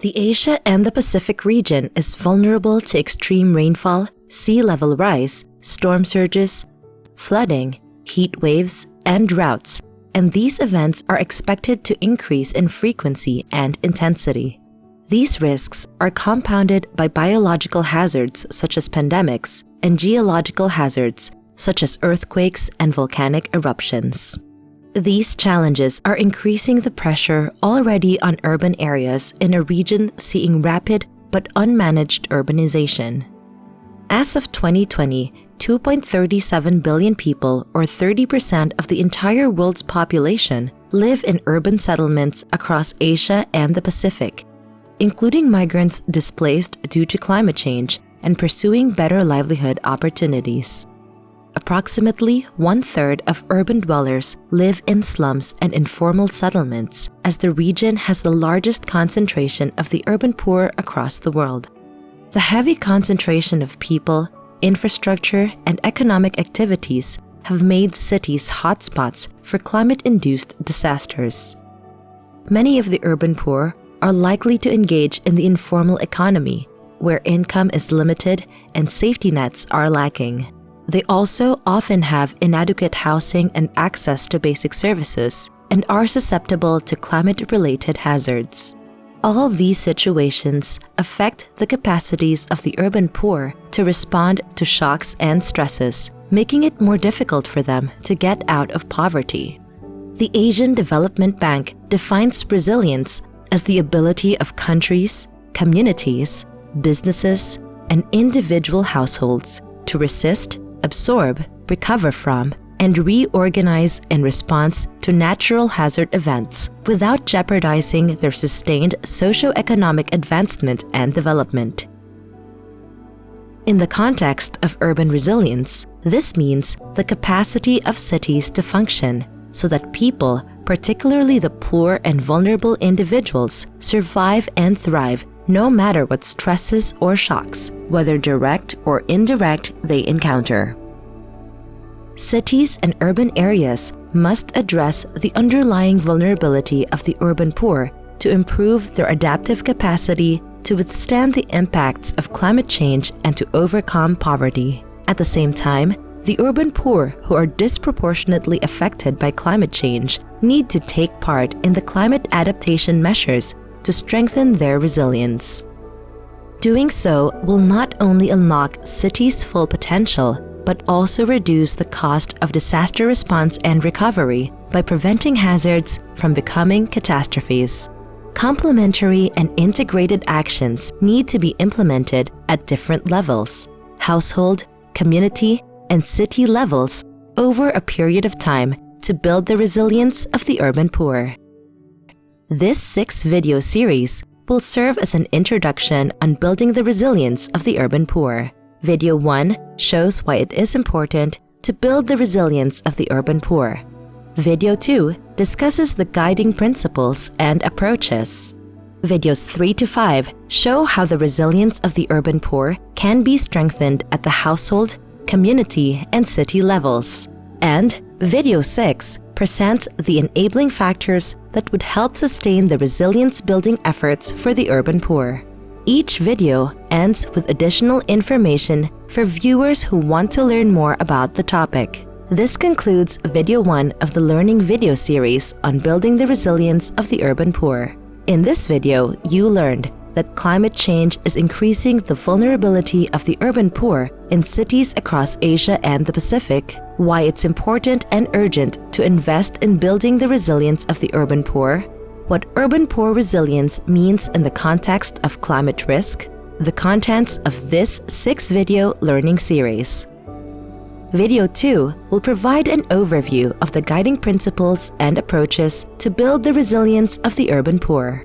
The Asia and the Pacific region is vulnerable to extreme rainfall, sea level rise, storm surges, flooding, heat waves, and droughts, and these events are expected to increase in frequency and intensity. These risks are compounded by biological hazards such as pandemics and geological hazards such as earthquakes and volcanic eruptions. These challenges are increasing the pressure already on urban areas in a region seeing rapid but unmanaged urbanization. As of 2020, 2.37 billion people, or 30% of the entire world's population, live in urban settlements across Asia and the Pacific, including migrants displaced due to climate change and pursuing better livelihood opportunities. Approximately 1/3 of urban dwellers live in slums and informal settlements, as the region has the largest concentration of the urban poor across the world. The heavy concentration of people, infrastructure, and economic activities have made cities hotspots for climate-induced disasters. Many of the urban poor are likely to engage in the informal economy, where income is limited and safety nets are lacking. They also often have inadequate housing and access to basic services, and are susceptible to climate-related hazards. All these situations affect the capacities of the urban poor to respond to shocks and stresses, making it more difficult for them to get out of poverty. The Asian Development Bank defines resilience as the ability of countries, communities, businesses, and individual households to resist, absorb, recover from, and reorganize in response to natural hazard events without jeopardizing their sustained socio-economic advancement and development. In the context of urban resilience, this means the capacity of cities to function so that people, particularly the poor and vulnerable individuals, survive and thrive no matter what stresses or shocks, whether direct or indirect, they encounter. Cities and urban areas must address the underlying vulnerability of the urban poor to improve their adaptive capacity to withstand the impacts of climate change and to overcome poverty. At the same time, the urban poor who are disproportionately affected by climate change need to take part in the climate adaptation measures to strengthen their resilience. Doing so will not only unlock cities' full potential, but also reduce the cost of disaster response and recovery by preventing hazards from becoming catastrophes. Complementary and integrated actions need to be implemented at different levels, household, community, and city levels over a period of time to build the resilience of the urban poor. This 6-video series will serve as an introduction on building the resilience of the urban poor. Video 1 shows why it is important to build the resilience of the urban poor. Video 2 discusses the guiding principles and approaches. Videos 3 to 5 show how the resilience of the urban poor can be strengthened at the household, community, and city levels. And Video 6 presents the enabling factors that would help sustain the resilience-building efforts for the urban poor. Each video ends with additional information for viewers who want to learn more about the topic. This concludes Video 1 of the Learning Video series on building the resilience of the urban poor. In this video, you learned that climate change is increasing the vulnerability of the urban poor in cities across Asia and the Pacific, why it's important and urgent to invest in building the resilience of the urban poor, what urban poor resilience means in the context of climate risk, the contents of this 6-video learning series. Video 2 will provide an overview of the guiding principles and approaches to build the resilience of the urban poor.